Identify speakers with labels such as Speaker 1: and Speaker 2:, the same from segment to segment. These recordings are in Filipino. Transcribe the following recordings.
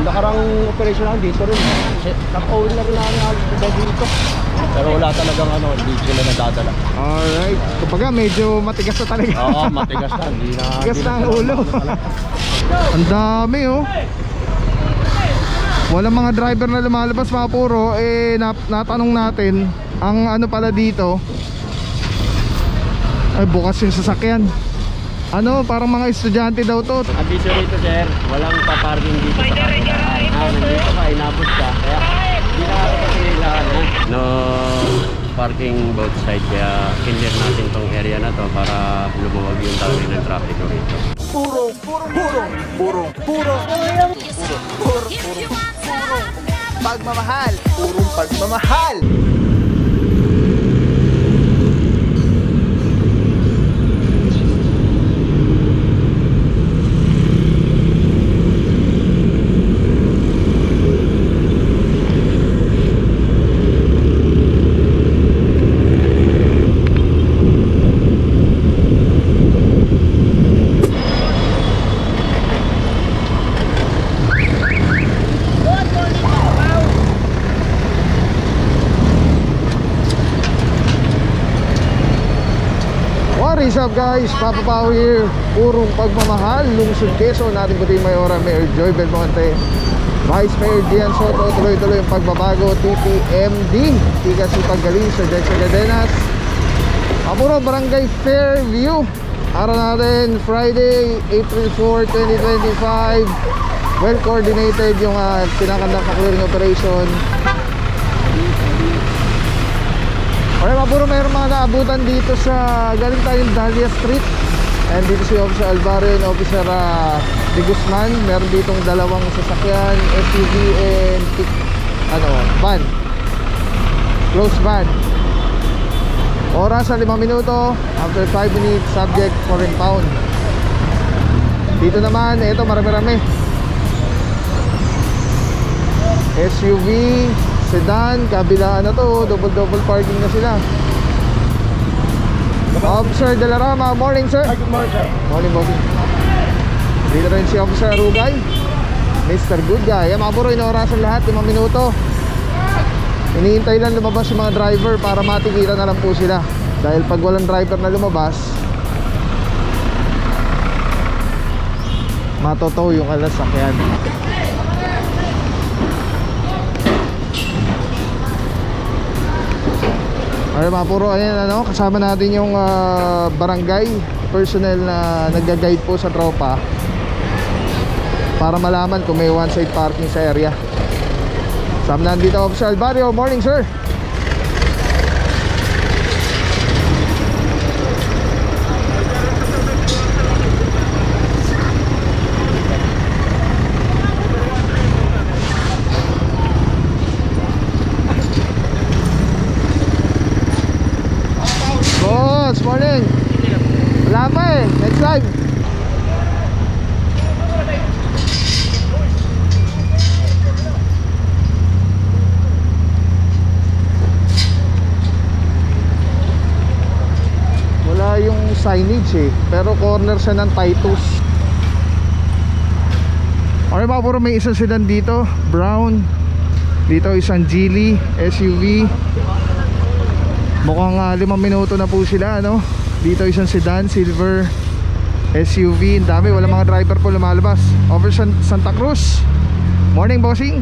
Speaker 1: nakarang operation lang dito rin. Naka-oil na rin namin halos dito. Pero wala talagang ano, hindi sila nadadala.
Speaker 2: Alright. Kumbaga medyo matigas na talaga.
Speaker 1: Oo, matigas na.
Speaker 2: Matigas na ang ulo. Ang dami oh. Walang mga driver na lumalabas mga puro. Natanong natin ang ano pala dito. Ay, bukas yung sasakyan. Ano, parang mga estudyante daw to.
Speaker 1: Abiso rito sir, walang pa-parking dito sa kanila. Nandito ka, inabot ka. Kaya hindi na kasi kailangan no parking both side. Kaya clear natin tong area na to para lumuwag yung dami ng traffic rito.
Speaker 2: Puro pagmamahal. Purong pagmamahal. What's up guys, Papa Pao here. Purong pagmamahal, lungsod Quezon, natin puting Mayora, Mayor Joy Belmonte, Vice Mayor Gian Soto. Tuloy-tuloy yung pagbabago, TPMD, Tigas Ipagaling sa Jackson Cadenas. Apuro Barangay Fairview. Araw natin, Friday, April 4, 2025. Well coordinated yung pinakandak na clearing operation. Okay, mapuro mayroong mga naabutan dito sa galing tayong Dahlia Street. And dito si Officer Alvaro and Officer De Guzman. Meron ditong dalawang sasakyan, SUV and van, closed van. Oras sa 5 minuto. After 5 minutes, subject for impound. Dito naman, ito marami-rami. SUV, sedan, kabilaan na to, double parking na sila. Officer De La Rama, morning sir.
Speaker 1: Good morning sir.
Speaker 2: Morning bossing. Dito rin si Officer Rugay, Mr. Good Guy. Mga puro, inorasan lahat, 5 minuto. Hinihintay lang lumabas yung mga driver para matikita na lang po sila. Dahil pag walang driver na lumabas, matotow yung alasakyan. Ay mga puro, ayan ano, kasama natin yung barangay personnel na nagga-guide po sa tropa para malaman kung may one side parking sa area. Kasama natin dito Officer Alvario, morning sir. Morning. Wala pa eh. Next time. Wala yung signage eh. Pero corner siya ng Titus. Okay ba, puro may isang sedan dito. Brown. Dito isang Geely SUV. Mukhang 5 minuto na po sila, no? Dito isang sedan, silver SUV. Ang dami, walang mga driver po lumalabas. Over Santa Cruz. Morning bossing.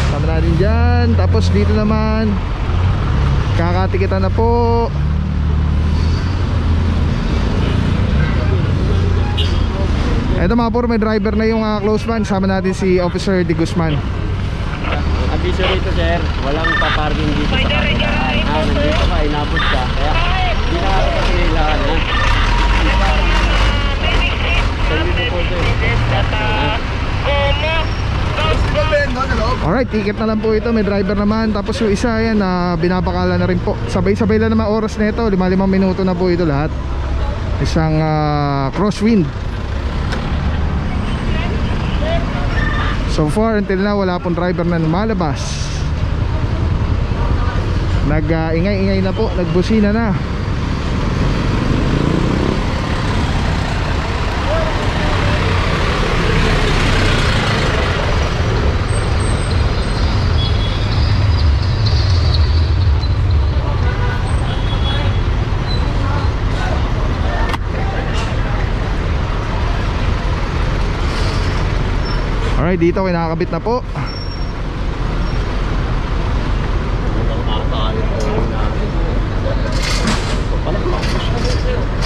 Speaker 2: Tama natin dyan. Tapos dito naman kakatikitan na po. Eto mga puro, may driver na yung close van. Sama natin si Officer De Guzman.
Speaker 1: Abiso rito sir, walang pa-parking dito sa kanila. Nandito ka, inabot ka. Kaya hindi na kasi kailangan
Speaker 2: Alright, ticket na lang po ito. May driver naman. Tapos yung isa yan binapakala na rin po. Sabay-sabay lang naman oras na ito. 5 minuto na po ito lahat. Isang crosswind. So far until now wala pong driver na lumalabas. Nag-ingay-ingay na po, nagbusina na. dito, kinakabit na po.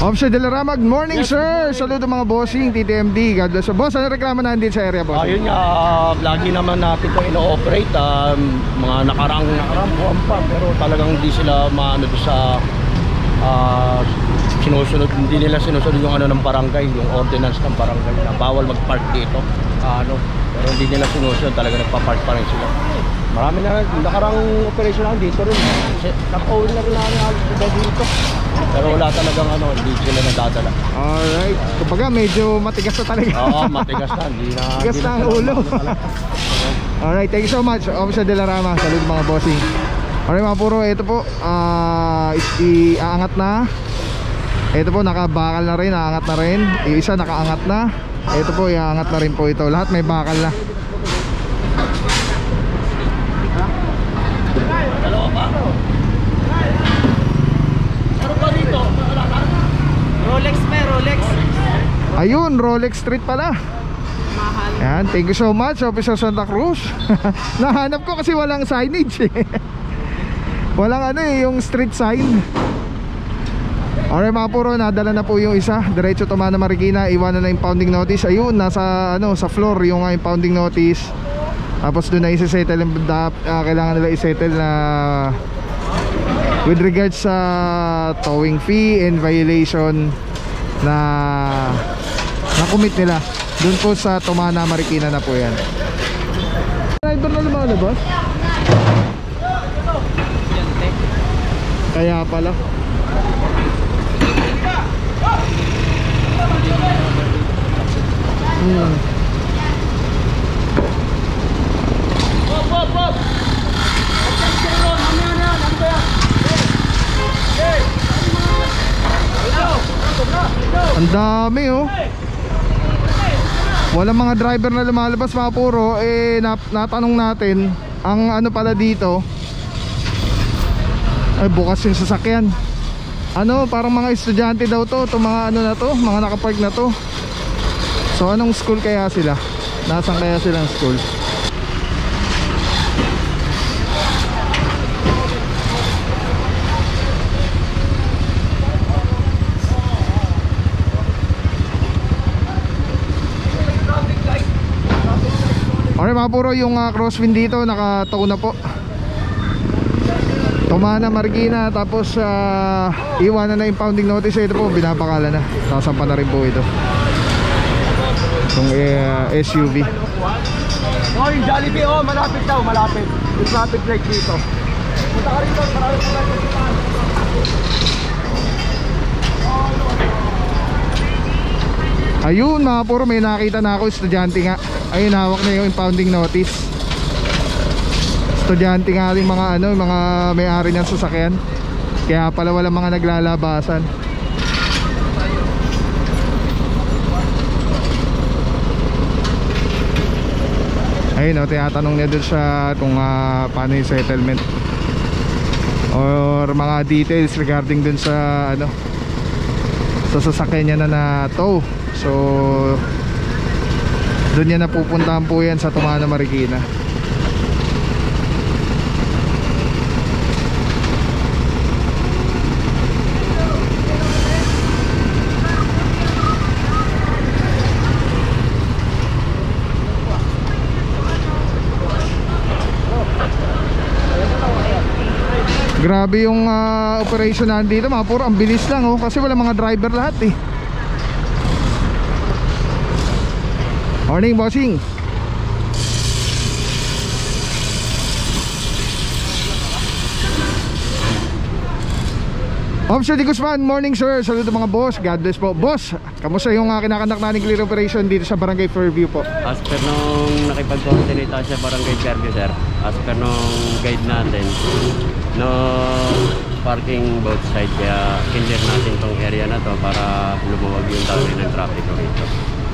Speaker 2: Officer De La Rama, good morning, yes, sir. Saludo mga bossing, TTMD. God bless. Boss, ano reklamo na din sa area, boss?
Speaker 3: Ayun nga, lagi naman natin ito ino-operate. Mga nakaraang buwan pa, pero talagang hindi sila maano sa sinusunod, hindi nila sinusunod yung ano ng barangay, yung ordinance ng barangay na bawal mag-park dito. Pero hindi nila sinusunod, talaga nagpa-park pa rin sila. Marami na nakarang operation lang dito rin. Naka-own na rin namin dito. Pero wala talagang hindi sila nadadala.
Speaker 2: Alright. Kumbaga medyo matigas na talaga.
Speaker 3: Oo, matigas na.
Speaker 2: Matigas na ang ulo. Alright, thank you so much, Officer De La Rama. Salud mga bossing. Alright mga puro, ito po aangat na. Ito po nakabakal na rin, aangat na rin. Yung isa nakaangat na. Ito po iaangat na rin po ito. Lahat may bakal na.
Speaker 4: Rolex may Rolex.
Speaker 2: Ayun, Rolex Street pala.
Speaker 4: Mahal.
Speaker 2: Yan, thank you so much, Officer Santa Cruz. Nahanap ko kasi walang signage eh. Walang yung street sign. Alright mga puro, nadala na po yung isa. Diretso Tumana Marikina, iwanan na yung impounding notice. Ayun, nasa sa floor yung impounding notice. Tapos doon na isa-settle, kailangan nila isettle na with regards sa towing fee and violation na na-commit nila. Doon po sa Tumana Marikina na po yan. Driver na lumalabas? Kaya pala. Ang dami walang mga driver na lumalabas mga puro. Natanong natin ang pala dito ay bukas yung sasakyan. Parang mga estudyante daw to, mga na to, mga nakapark na to. So anong school kaya sila? Nasaan kaya silang school? Okay mga puro, yung crosswind dito nakataw na po. Tumana Marikina, tapos iwanan na impounding notice. Ito po, binabakala na. Sasampa na rin po ito itong SUV.
Speaker 3: Yung Jollibee, malapit daw, malapit. Yung traffic light dito. Punta ka rito, marami pa tayo dito.
Speaker 2: Ayun mga puro, may nakita na ako, estudyante nga. Ayun, hawak na yung impounding notice. Estudyante nga rin mga mga may-ari ng sasakyan. Kaya pala walang mga naglalabasan. Ayun, tinatanong niya doon sa paano yung settlement or mga details regarding doon sa sa sasakyan niya na tow. So doon niya napupuntahan po yan sa Tumana Marikina. Grabe yung operation na dito mga puro, ang bilis lang kasi wala mga driver lahat eh. Morning bossing. Officer De Guzman, morning sir. Saludo mga boss, God bless po. Boss, kamusta yung kinakandak natin clear operation dito sa Barangay Fairview po?
Speaker 1: As per nung nakipag-coordinate sa Barangay Fairview sir, as per nung guide natin, no parking both side, kaya clear natin tong area na to para lumuwag yung daloy ng traffic dito.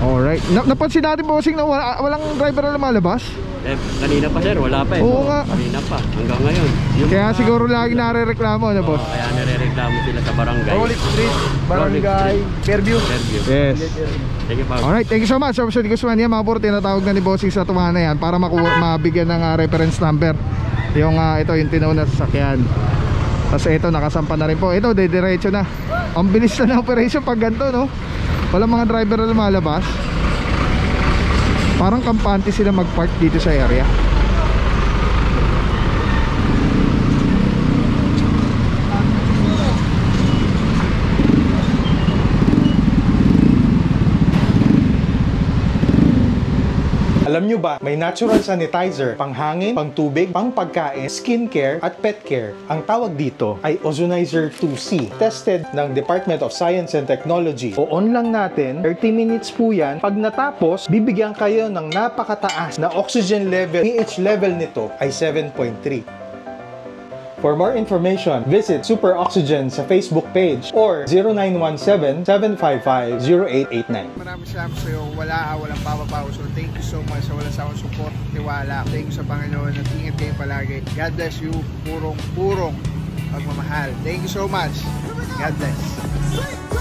Speaker 2: Alright. Napansin natin bossing na walang driver na lumalabas.
Speaker 1: Eh, kanina pa sir, wala pa eh.
Speaker 2: Oo nga.
Speaker 1: Kanina pa, hanggang ngayon. Yung
Speaker 2: Kaya
Speaker 1: mga-
Speaker 2: siguro lagi nare-reklamo na boss.
Speaker 1: Kaya nare-reklamo sila sa barangay.
Speaker 3: Street,
Speaker 1: Barangay,
Speaker 3: Fairview.
Speaker 1: Fairview.
Speaker 2: Yes.
Speaker 1: Sige pa.
Speaker 2: Alright, thank you so much. Officer Guzman, yan mga puro tinatawag na ni bossing sa tumahan na yan para mabigyan ng reference number. Yung ito yung tinauna sa sasakyan. Tapos ito nakasampa na rin po. Ito diretso na. Ang bilis na ng operation pag ganito, no? Walang mga driver na lumalabas. Parang kampante sila mag-park dito sa area.
Speaker 5: Alam nyo ba, may natural sanitizer, panghangin, pangtubig, pangpagkain, skincare, at pet care. Ang tawag dito ay Ozonizer 2C. Tested ng Department of Science and Technology. O-on lang natin, 30 minutes po yan. Pag natapos, bibigyan kayo ng napakataas na oxygen level. pH level nito ay 7.3. For more information, visit Super Oxygen sa Facebook page or 0917-755-0889.
Speaker 2: Maraming salamat sa iyo. Walang papapaw. So thank you so much sa walang sawang support, tiwala. Thank you sa Panginoon at ingat kayo palagi. God bless you. Purong pagmamahal. Thank you so much. God bless.